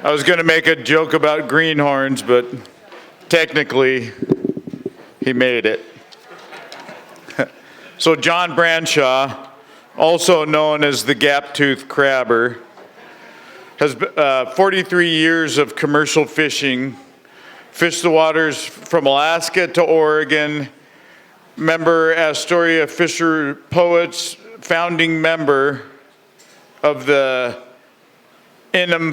I was going to make a joke about greenhorns, but technically, he made it. So John Branshaw, also known as the gap-toothed crabber, has 43 years of commercial fishing, fished the waters from Alaska to Oregon, member Astoria Fisher Poets, founding member of the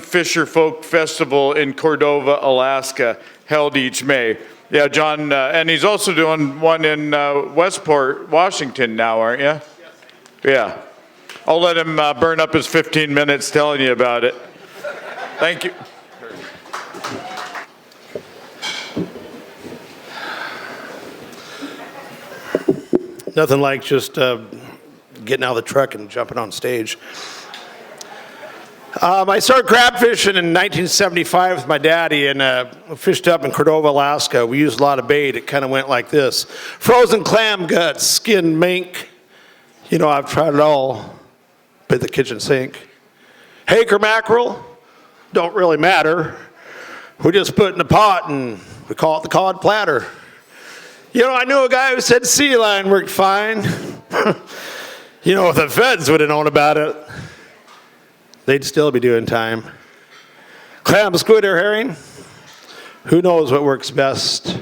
Fisher Folk Festival in Cordova, Alaska, held each May. Yeah, John, and he's also doing one in Westport, Washington now, aren't you? Yes. Yeah. I'll let him burn up his 15 minutes telling you about it. Thank you. Nothing like just getting out of the truck and jumping on stage. I started crab fishing in 1975 with my daddy and fished up in Cordova, Alaska. We used a lot of bait. It kind of went like this. Frozen clam guts, skinned mink. You know, I've tried it all. But the kitchen sink. Hake or mackerel, don't really matter. We just put it in a pot and we call it the cod platter. You know, I knew a guy who said sea lion worked fine. You know, if the feds would have known about it, they'd still be doing time. Clam, squid, or herring, who knows what works best?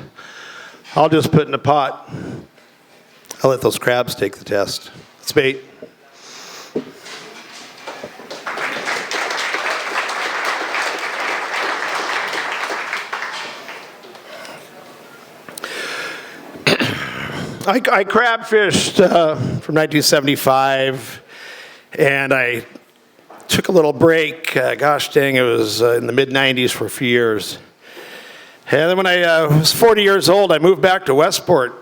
I'll just put it in a pot. I'll let those crabs take the test. It's bait. I crab fished from 1975, and I took a little break. Gosh dang, it was in the mid-90s for a few years. And then when I was 40 years old, I moved back to Westport,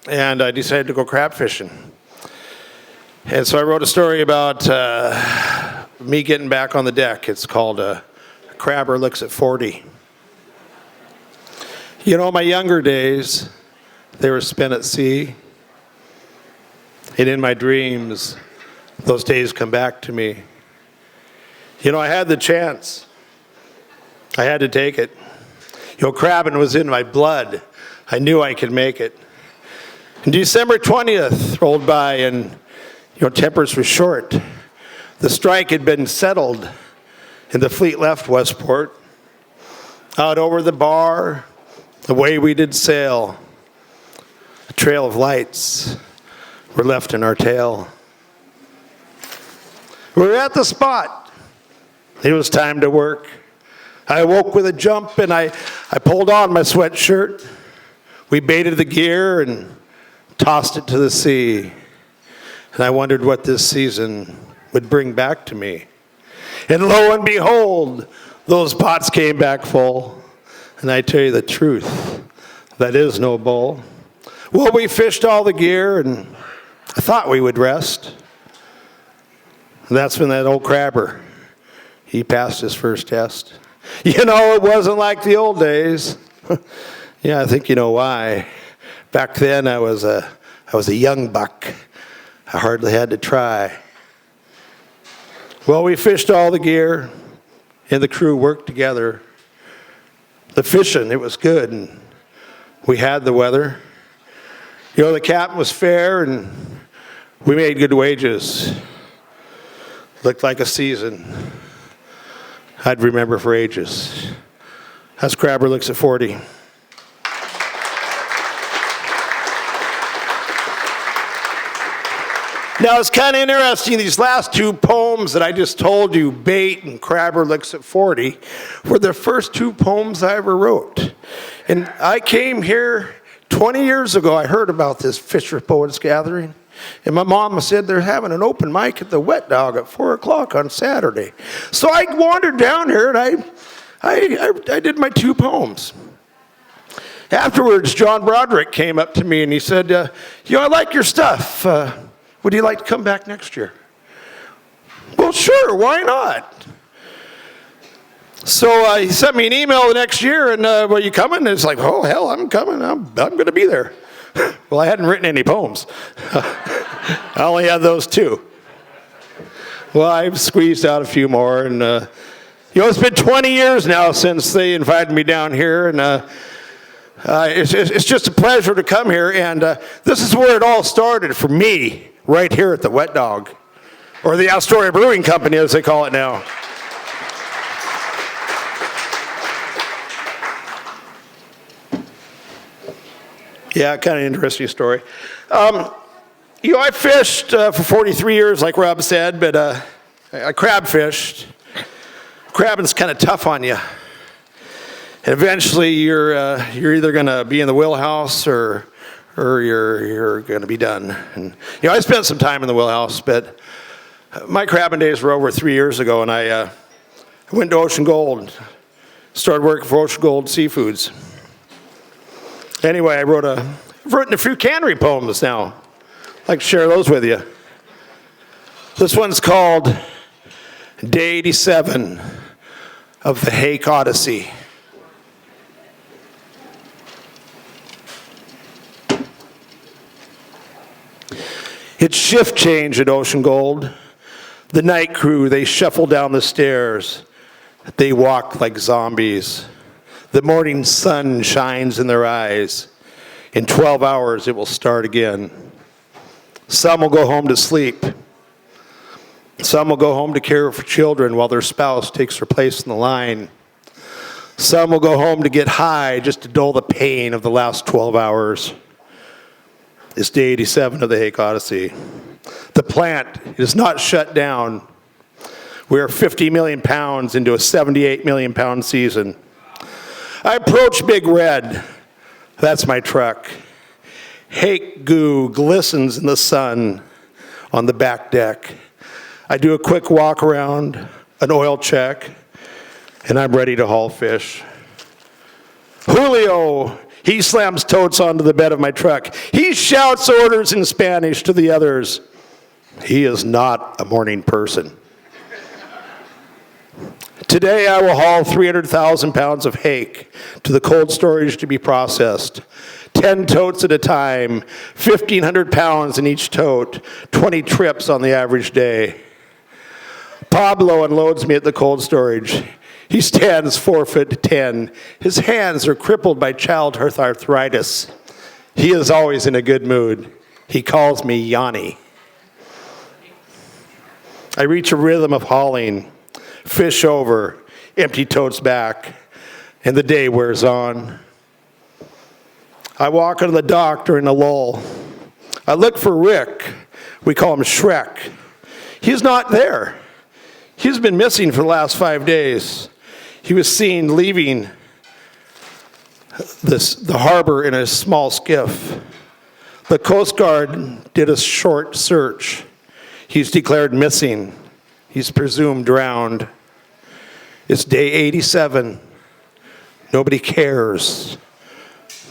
and I decided to go crab fishing. And so I wrote a story about me getting back on the deck. It's called A Crabber Looks at 40. You know, my younger days, they were spent at sea. And in my dreams, those days come back to me. You know, I had the chance. I had to take it. You know, crabbing was in my blood. I knew I could make it. And December 20th rolled by and, you know, tempers were short. The strike had been settled and the fleet left Westport. Out over the bar, away we did sail. A trail of lights were left in our tail. We were at the spot. It was time to work. I awoke with a jump and I pulled on my sweatshirt. We baited the gear and tossed it to the sea. And I wondered what this season would bring back to me. And lo and behold, those pots came back full. And I tell you the truth, that is no bull. Well, we fished all the gear and I thought we would rest. And that's when that old crabber, he passed his first test. You know, it wasn't like the old days. Yeah, I think you know why. Back then I was a young buck. I hardly had to try. Well, we fished all the gear and the crew worked together. The fishing, it was good, and we had the weather. You know, the captain was fair and we made good wages. Looked like a season I'd remember for ages. As Crabber Looks at 40. Now, it's kind of interesting, these last two poems that I just told you, Bait and Crabber Looks at 40, were the first two poems I ever wrote. And I came here 20 years ago. I heard about this Fisher Poets gathering. And my mom said they're having an open mic at the Wet Dog at 4 o'clock on Saturday. So I wandered down here and I did my two poems. Afterwards, John Broderick came up to me and he said, you know, I like your stuff. Would you like to come back next year? Well, sure, why not? So he sent me an email the next year and, are you coming? And it's like, oh, hell, I'm coming. I'm going to be there. Well, I hadn't written any poems. I only had those two. Well, I squeezed out a few more, and It's been 20 years now since they invited me down here, and it's just a pleasure to come here. And this is where it all started for me, right here at the Wet Dog, or the Astoria Brewing Company, as they call it now. Yeah, kind of interesting story. I fished for 43 years, like Rob said, but I crab fished. Crabbing's kind of tough on you. And eventually, you're either going to be in the wheelhouse or you're going to be done. And I spent some time in the wheelhouse, but my crabbing days were over 3 years ago, and I went to Ocean Gold, started working for Ocean Gold Seafoods. Anyway, I've written a few cannery poems now. I'd like to share those with you. This one's called Day 87 of the Hake Odyssey. It's shift change at Ocean Gold. The night crew, they shuffle down the stairs. They walk like zombies. The morning sun shines in their eyes. In 12 hours, it will start again. Some will go home to sleep. Some will go home to care for children while their spouse takes their place in the line. Some will go home to get high just to dull the pain of the last 12 hours. It's day 87 of the Hake Odyssey. The plant is not shut down. We are 50 million pounds into a 78 million pound season. I approach Big Red. That's my truck. Hake goo glistens in the sun on the back deck. I do a quick walk around, an oil check, and I'm ready to haul fish. Julio, he slams totes onto the bed of my truck. He shouts orders in Spanish to the others. He is not a morning person. Today I will haul 300,000 pounds of hake to the cold storage to be processed. 10 totes at a time, 1,500 pounds in each tote, 20 trips on the average day. Pablo unloads me at the cold storage. He stands 4'10". His hands are crippled by childhood arthritis. He is always in a good mood. He calls me Yanni. I reach a rhythm of hauling. Fish over, empty totes back, and the day wears on. I walk onto the dock during a lull. I look for Rick. We call him Shrek. He's not there. He's been missing for the last 5 days. He was seen leaving the harbor in a small skiff. The Coast Guard did a short search. He's declared missing. He's presumed drowned. It's day 87. Nobody cares.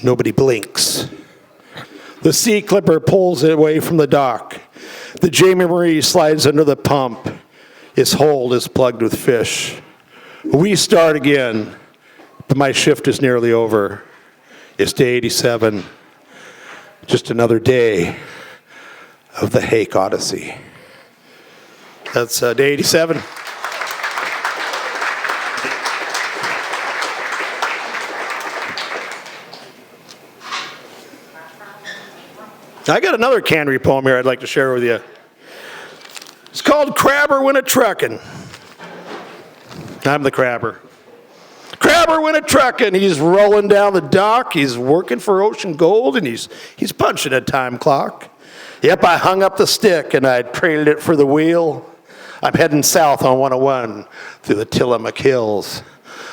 Nobody blinks. The sea clipper pulls it away from the dock. The Jamie Marie slides under the pump. Its hold is plugged with fish. We start again, but my shift is nearly over. It's day 87. Just another day of the Hake Odyssey. That's day 87. I got another cannery poem here I'd like to share with you. It's called Crabber Went A-Truckin'. I'm the crabber. Crabber went a-truckin'. He's rolling down the dock. He's working for Ocean Gold, and he's punching a time clock. Yep, I hung up the stick, and I traded it for the wheel. I'm heading south on 101 through the Tillamook Hills.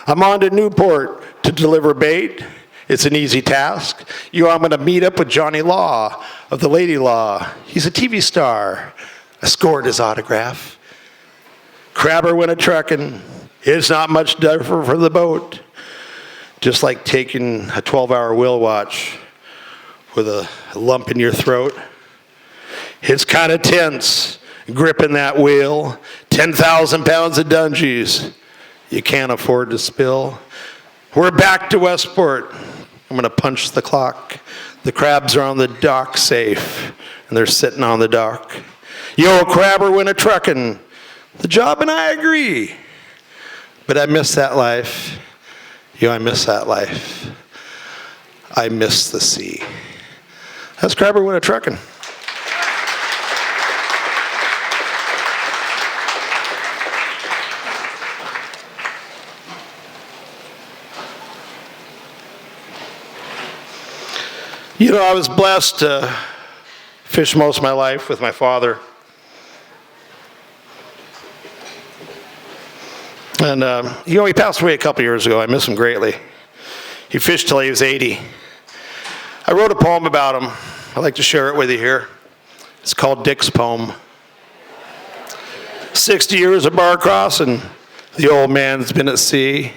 I'm on to Newport to deliver bait. It's an easy task. I'm going to meet up with Johnny Law of the Lady Law. He's a TV star. I scored his autograph. Crabber went a-truckin'. It's not much different for the boat. Just like taking a 12-hour wheel watch with a lump in your throat. It's kind of tense, gripping that wheel. 10,000 pounds of dungeons you can't afford to spill. We're back to Westport. I'm going to punch the clock. The crabs are on the dock safe, and they're sitting on the dock. Yo, Crabber went a-truckin'. The job and I agree. But I miss that life. I miss that life. I miss the sea. That's Crabber Winter Truckin'. I was blessed to fish most of my life with my father. And, he passed away a couple years ago. I miss him greatly. He fished till he was 80. I wrote a poem about him. I'd like to share it with you here. It's called Dick's Poem. 60 years of bar crossing, the old man's been at sea.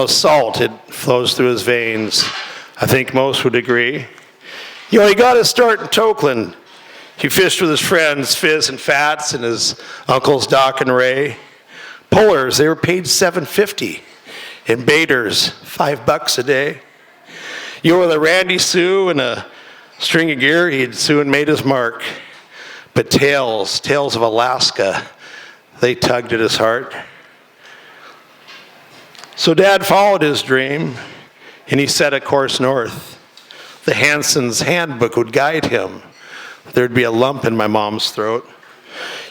Salt, it flows through his veins. I think most would agree. He got his start in Tokeland. He fished with his friends, Fizz and Fats, and his uncles Doc and Ray. Pullers, they were paid $7.50. And baiters, $5 a day. With a Randy Sue and a string of gear, he'd soon made his mark. But tales of Alaska, they tugged at his heart. So Dad followed his dream, and he set a course north. The Hanson's handbook would guide him. There'd be a lump in my mom's throat.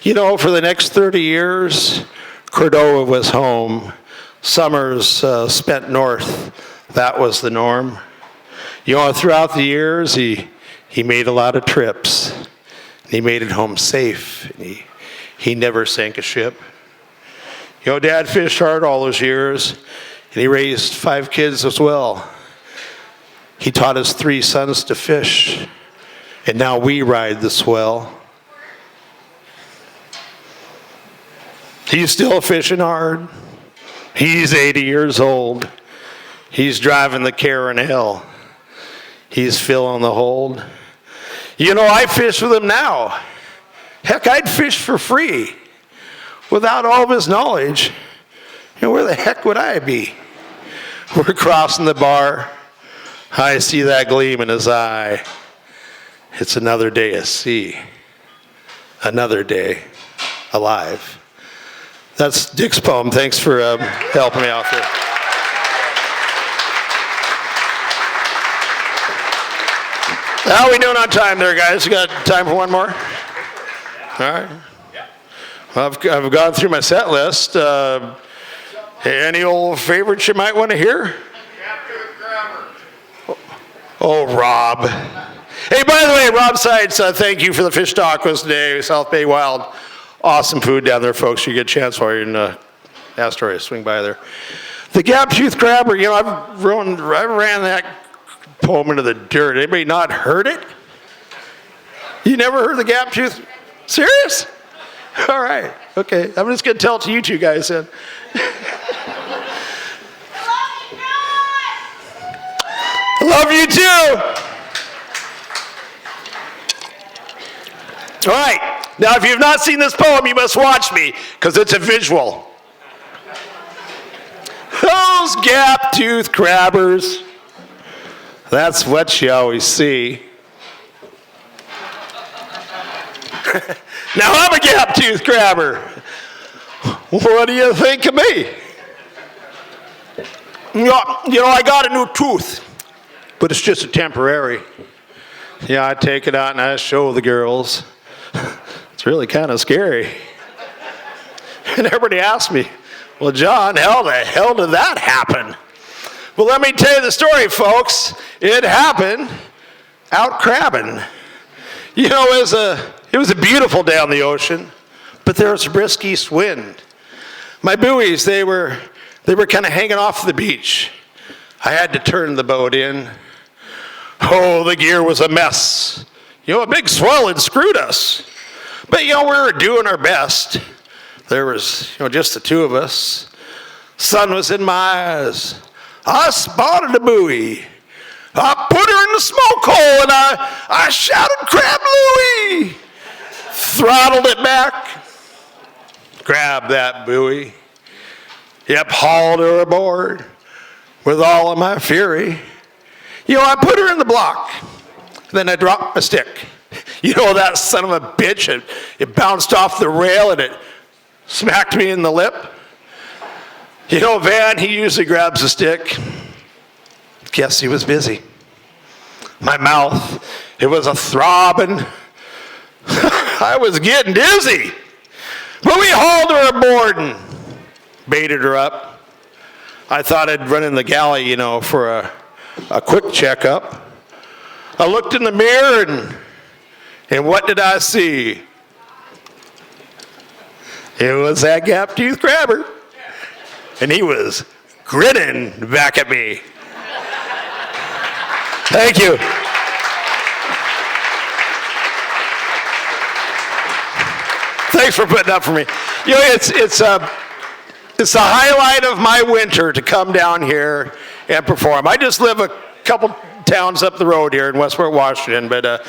For the next 30 years, Cordova was home. Summers spent north. That was the norm. Throughout the years, he made a lot of trips. He made it home safe. He never sank a ship. Dad fished hard all those years, and he raised 5 kids as well. He taught his 3 sons to fish, and now we ride the swell. He's still fishing hard. He's 80 years old. He's driving the Karen Hill. He's filling the hold. I fish with him now. Heck, I'd fish for free. Without all of his knowledge, where the heck would I be? We're crossing the bar. I see that gleam in his eye. It's another day at sea. Another day alive. That's Dick's poem. Thanks for helping me out there. How are we doing on time there, guys? You got time for one more? All right. Well, I've gone through my set list. Any old favorites you might want to hear? Oh, Rob. Hey, by the way, Rob Sides, thank you for the fish tacos today, South Bay Wild. Awesome food down there, folks. You get a chance while you're in Astoria. Swing by there. The gap-toothed crabber, I ran that poem into the dirt. Anybody not heard it? You never heard the gap-toothed? Serious? All right. Okay. I'm just going to tell it to you two guys then. Love you too. All right. Now, if you've not seen this poem, you must watch me because it's a visual. Those gap-toothed crabbers. That's what you always see. Now, I'm a gap-toothed crabber. What do you think of me? I got a new tooth, but it's just a temporary. I take it out and I show the girls. It's really kind of scary. And everybody asks me, well, John, how the hell did that happen? Well, let me tell you the story, folks. It happened out crabbing. It was a beautiful day on the ocean, but there was a brisk east wind. My buoys, they were kind of hanging off the beach. I had to turn the boat in. Oh, the gear was a mess. A big swell had screwed us. But, we were doing our best. There was, just the two of us. Sun was in my eyes. I spotted a buoy. I put her in the smoke hole and I shouted, "Crab Louie!" Throttled it back. Grabbed that buoy. Yep, hauled her aboard with all of my fury. I put her in the block. Then I dropped my stick. That son of a bitch, it bounced off the rail and it smacked me in the lip. You know, Van, he usually grabs a stick. Guess he was busy. My mouth, it was a throbbing. I was getting dizzy. But we hauled her aboard and baited her up. I thought I'd run in the galley, you know, for a quick checkup. I looked in the mirror and what did I see? It was that gap-toothed crabber. And he was grinning back at me. Thank you. Thanks for putting up for me. You know, it's the highlight of my winter to come down here and perform. I just live a couple towns up the road here in Westport, Washington, but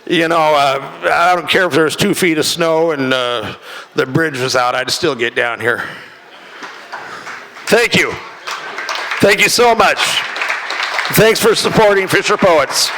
you know, I don't care if there's 2 feet of snow and the bridge was out, I'd still get down here. Thank you. Thank you so much. Thanks for supporting Fisher Poets.